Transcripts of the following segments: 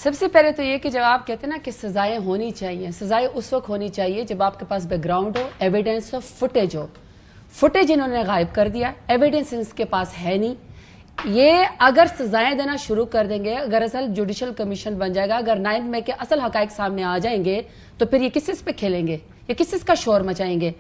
सबसे पहले तो ये कि जब आप कहते हैं ना कि सजाएं होनी चाहिए, सजाएं उस वक्त होनी चाहिए जब आपके पास बैकग्राउंड हो, एविडेंस हो, फुटेज हो। फुटेज इन्होंने गायब कर दिया, एविडेंस इनके पास है नहीं। ये अगर सजाएं देना शुरू कर देंगे, अगर असल जुडिशल कमीशन बन जाएगा, अगर 9 मई के असल हकायक सामने आ जाएंगे तो फिर ये किस चीज पे खेलेंगे, ये किस चीज का शोर मचाएंगे।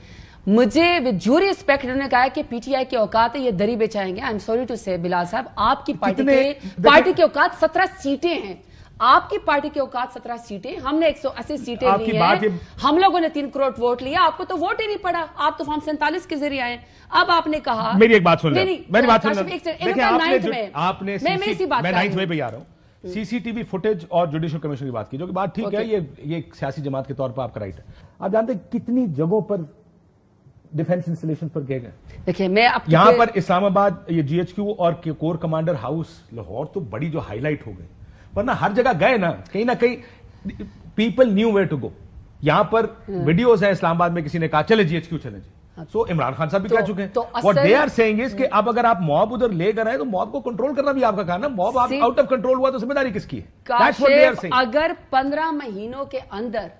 मुझे विद ड्यू रिस्पेक्ट इन्होंने कहा कि पीटीआई की औकात है ये दरी बेचाएंगे। आई एम सॉरी टू से बिलाल साहब, आपकी पार्टी की औकात 17 सीटें हैं, आपकी पार्टी की औकात 17 सीटें, हमने 180 सीटें ली हैं, हम लोगों ने 3 करोड़ वोट लिया, आपको तो वोट ही नहीं पड़ा, आप तो फॉर्म 47 के जरिए आए। अब आपने कहा, मेरी एक बात सुन ले, मेरी बात सुन ले, आपने मैं इसी बात, मैं 9 मई पे आ रहा हूं, सीसीटीवी फुटेज और जुडिशल कमीशन की बात की, जो कि बात ठीक है, ये सियासी जमात के तौर पर आपका राइट है। आप जानते हैं कितनी जगहों पर डिफेंस इंस्टॉलेशन पर गए गए। देखिए मैं यहां पर इस्लामाबाद ये जीएचक्यू और कोर कमांडर हाउस लाहौर तो बड़ी जो हाईलाइट हो गई, वरना हर जगह गए ना कहीं people knew where to go. यहां पर वीडियोस है इस्लामाबाद में किसी ने कहा चले जीएचक्यू चले जी, सो इमरान खान साहब भी कह चुके हैं। What they are saying is कि अब अगर आप मॉब उधर लेकर आए तो मॉब को कंट्रोल करना भी आपका काम है। मॉब आउट ऑफ कंट्रोल हुआ तो जिम्मेदारी किसकी है? That's what they are saying. अगर 15 महीनों के अंदर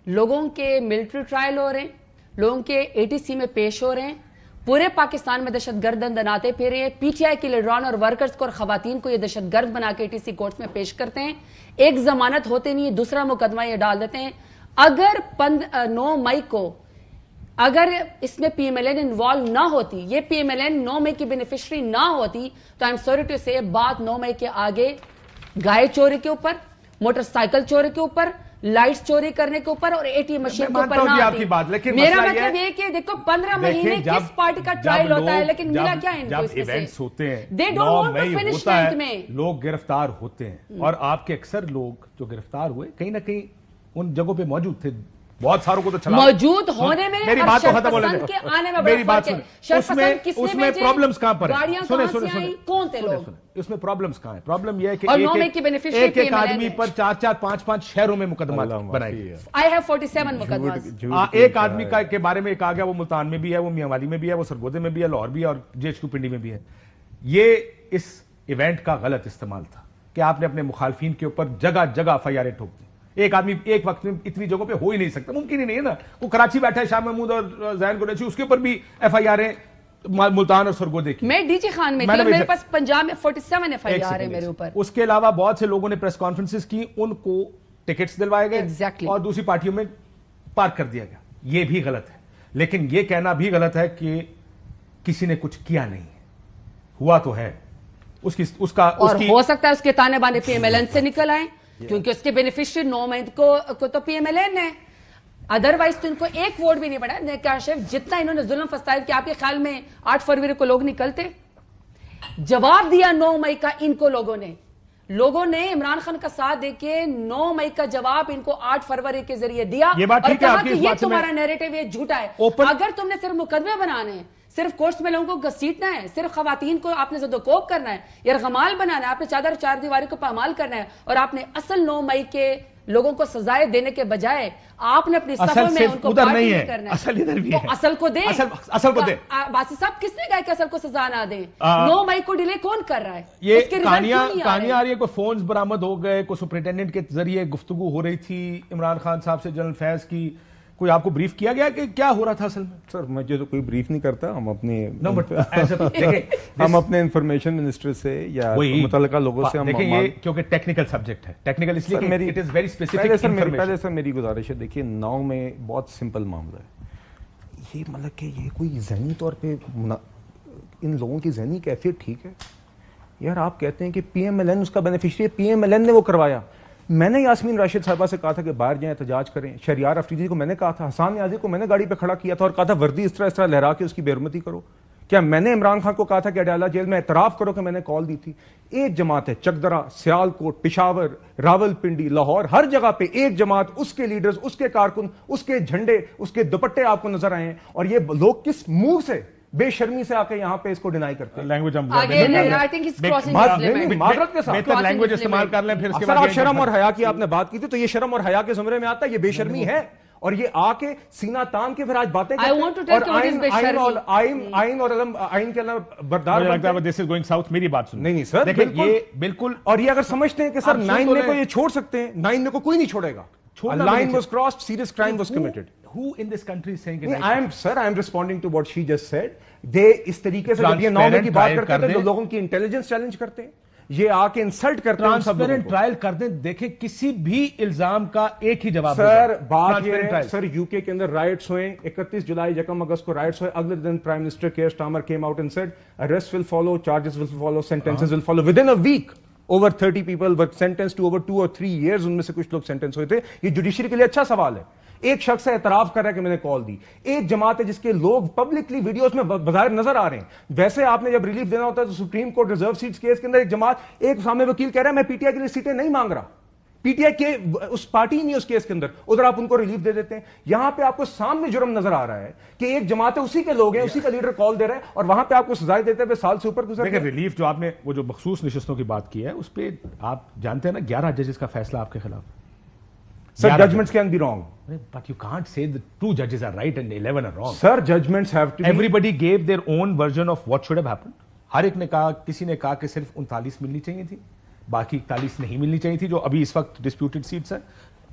लोगों के मिलिट्री ट्रायल हो रहे हैं, लोगों के एटीसी में पेश हो रहे हैं, पूरे पाकिस्तान में दहशतगर्द दनाते फिर ये पीटीआई के लीडरान और वर्कर्स को और खवातीन को ये दहशतगर्द बना के एटीसी कोर्ट्स में पेश करते हैं, एक जमानत होते नहीं, दूसरा मुकदमा ये डाल देते हैं। अगर 9 मई को अगर इसमें पीएमएलएन इन्वॉल्व ना होती, ये पीएमएलएन 9 मई की बेनिफिशियरी ना होती, तो आई एम सॉरी टू से बात 9 मई के आगे गाय चोरी के ऊपर, मोटरसाइकिल चोरी के ऊपर, लाइट्स चोरी करने के ऊपर और एटीएम मशीन के ऊपर ना आपकी बात, लेकिन मेरा मतलब ये कि देखो 15 महीने किस पार्टी का ट्रायल होता है, लेकिन मिला क्या है इनको? जब इवेंट्स होते हैं, they don't want to finish night में लोग गिरफ्तार होते हैं, और आपके अक्सर लोग जो गिरफ्तार हुए कहीं ना कहीं उन जगहों पे मौजूद थे। बहुत सारों को तो चला मौजूद होने में, मेरी बात तो खत्म होने के आने में मेरी बात सुनिए, उसमें प्रॉब्लम्स कहां पर है? सुने कौन थे लोग? उसमें प्रॉब्लम्स कहां है? प्रॉब्लम यह है कि एक आदमी पर 4-4 5-5 शहरों में मुकदमा बनाए। आई हैव 47 मुकदमा। एक आदमी का के बारे में एक आ गया, वो मुल्तान में भी है, वो मियांवाली में भी है, वो सरगोदे में भी है, लाहौर भी है, और जेएचक्यू पिंडी में भी है। ये इस इवेंट का गलत इस्तेमाल था कि आपने अपने मुखालफिन के ऊपर जगह जगह एफआईआर ठोक दी। एक आदमी एक वक्त में इतनी जगहों पे हो ही नहीं सकता, मुमकिन ही नहीं है ना। वो कराची बैठा है, शाह महमूद और जैन कुरैशी, उसके ऊपर भी एफआईआर मुल्तान और सरगोदे की। मैं डीजी खान में थी, मेरे पास पंजाब में 47 एफआईआर है मेरे ऊपर। उसके अलावा बहुत से लोगों ने प्रेस कॉन्फ्रेंसेस की, उनको टिकट्स दिलवाए गए और दूसरी पार्टियों में पार्क कर दिया गया। ये भी गलत है, लेकिन ये कहना भी गलत है कि किसी ने कुछ किया नहीं है। हुआ तो है, उसका हो सकता है उसके ताने बाने पीएमएलएन से निकल आए, क्योंकि उसके बेनिफिशियरी 9 मई को तो पीएमएलएन है, अदरवाइज तो इनको एक वोट भी नहीं पड़ा। काशिफ जितना इन्होंने जुल्म फसाद कि आपके ख्याल में 8 फरवरी को लोग निकलते? जवाब दिया 9 मई का इनको लोगों ने इमरान खान का साथ देके 9 मई का जवाब इनको 8 फरवरी के जरिए दिया। ये बात ठीक है आपकी, ये तुम्हारा नैरेटिव ये झूठा है। अगर तुमने सिर्फ मुकदमे बनाने हैं, सिर्फ कोर्ट्स में लोगों को घसीटना है, सिर्फ खवातीन को आपने ज़दोकोब करना है, यरगमाल बनाना है, आपने चादर चार दीवारी को पामाल करना है, और आपने असल 9 मई के लोगों को सजाएं देने के बजाय आपने अपनी सफों में उनको उधर नहीं है, करना है। असल इधर भी तो है। असल को दे, असल को दे। बासी साहब किसने कहा कि असल को सजा ना दे? 9 मई को डिले कौन कर रहा है? ये कहानियां आ रही है। कोई फोन्स बरामद हो गए, कोई सुपरिटेंडेंट के जरिए गुफ्तगू हो रही थी इमरान खान साहब से जनरल फैज की। कोई आपको ब्रीफ किया गया कि क्या हो रहा था असल में? सर मुझे तो कोई ब्रीफ नहीं करता, हम अपने हम अपने इंफॉर्मेशन मिनिस्टर से या मुतल्लिका लोगों से हम ये क्योंकि टेक्निकल सब्जेक्ट है, टेक्निकल इसलिए कि it is very specific information. पहले सर मेरी गुजारिश है, देखिए 9 में बहुत सिंपल मामला है ये, मतलब कि ये कोई ज़हनी तौर पे इन लोगों की ज़हनी कैफियत ठीक है? यार आप कहते हैं कि पीएमएलएन उसका बेनिफिशियरी, पीएमएलएन ने वो करवाया। मैंने यास्मीन राशिद साहबा से कहा था कि बाहर जाएं एहतजाज करें, शरियार अफरीदी को मैंने कहा था, हसान नियाजी को मैंने गाड़ी पे खड़ा किया था और कहा था वर्दी इस तरह लहरा के उसकी बेरुमती करो। क्या मैंने इमरान खान को कहा था कि अडयाला जेल में एतराफ करो कि मैंने कॉल दी थी? एक जमात है, चकदरा, सियालकोट, पिशावर, रावलपिंडी, लाहौर, हर जगह पे एक जमात, उसके लीडर्स, उसके कारकुन, उसके झंडे, उसके दुपट्टे आपको नजर आए हैं। और ये लोग किस मुंह से बेशर्मी से आके यहाँ पे इसको डिनाई करते हैं। लैंग्वेज लैंग्वेज इस्तेमाल कर लें, फिर आप शर्म और हया की आपने बात की थी, तो ये शर्म और हया के जुमरे में आता है, ये बेशर्मी है। और ये आके सीना तान के फिर आज बातें I want to take what is बेशर्मी। आइन के अलावा बरदार मुझे लगता है दिस इज गोइंग साउथ। मेरी बात सुनो। नहीं सर, देखिए बिल्कुल। ये बिल्कुल, और ये अगर समझते हैं कि सर आप सुन 9 तो मे को रहे ये छोड़ सकते हैं, 9 मे को कोई नहीं छोड़ेगा। छोड़ना लाइन नहीं was crossed, serious crime was committed. Who in this country is saying it? I am responding to what she just said. They इस तरीके से जब ये 9 मे की बात करते हैं तो लोगों की इंटेलिजेंस चैलेंज करते हैं, ये आके इंसल्ट करते हैं। ट्रांसपेरेंट ट्रायल कर दें, देखें किसी भी इल्जाम का एक ही जवाब। सर बात ये है, सर यूके के अंदर राइट्स हुए 31 जुलाई यकम अगस्त को राइट्स हुए। अगले दिन prime minister Keir Starmer came out and said arrest will follow, charges will follow, sentences will follow. Within a week over 30 people were sentence to over 2 or 3 years, उनमें से कुछ लोग सेंटेंस हुए थे। ये जुडिशरी के लिए अच्छा सवाल है। एक शख्स है एतराफ कर रहा है कि मैंने कॉल दी, एक जमात है जिसके लोग पब्लिकली वीडियोस में बाहर नजर आ रहे हैं। वैसे आपने जब रिलीफ देना होता है तो supreme court reserve seats case के अंदर एक जमात, एक सामने वकील कह रहा है मैं पीटीआई के लिए सीटें नहीं मांग रहा, पीटीआई के उस पार्टी ही नहीं उस केस के अंदर, उधर आप उनको रिलीफ दे देते हैं। यहां पे आपको सामने जुर्म नजर आ रहा है कि एक जमात है, उसी के लोग हैं, उसी का लीडर कॉल दे रहा है, और वहां पे आपको सजाएं देते हुए साल से ऊपर गुजर देखिए गए। रिलीफ जो आपने वो जो मखसूस नशिस्तों की बात की है उस पर आप जानते हैं ना 11 जजेस का फैसला आपके खिलाफ। Sir judgments can be wrong, But you can't say the 2 judges are right and 11 are wrong. Sir judgments have to be. Everybody gave their own version of what should have happened. हर एक ने कहा, किसी ने कहा कि सिर्फ 39 मिलनी चाहिए थी, बाकी 41 नहीं मिलनी चाहिए थी, जो अभी इस वक्त डिस्प्यूटेड सीट्स हैं।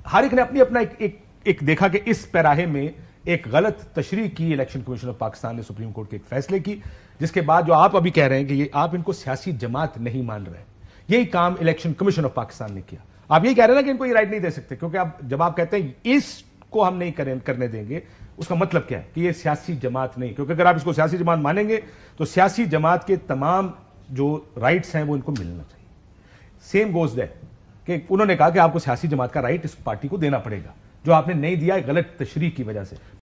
हर एक ने अपनी अपना एक देखा कि इस पैराहे में एक गलत तशरीह की इलेक्शन कमीशन ऑफ पाकिस्तान ने सुप्रीम कोर्ट के एक फैसले की, जिसके बाद जो आप अभी कह रहे हैं कि ये आप इनको सियासी जमात नहीं मान रहे, यही काम इलेक्शन कमीशन ऑफ पाकिस्तान ने किया। आप यही कह रहे हैं ना कि इनको ये राइट नहीं दे सकते, क्योंकि आप जब आप कहते हैं इसको हम नहीं करने देंगे, उसका मतलब क्या है कि ये सियासी जमात नहीं, क्योंकि अगर आप इसको सियासी जमात मानेंगे तो सियासी जमात के तमाम जो राइट्स हैं वो इनको मिलना चाहिए। सेम गोज दैट कि उन्होंने कहा कि आपको सियासी जमात का राइट इस पार्टी को देना पड़ेगा, जो आपने नहीं दिया है गलत तशरीह की वजह से।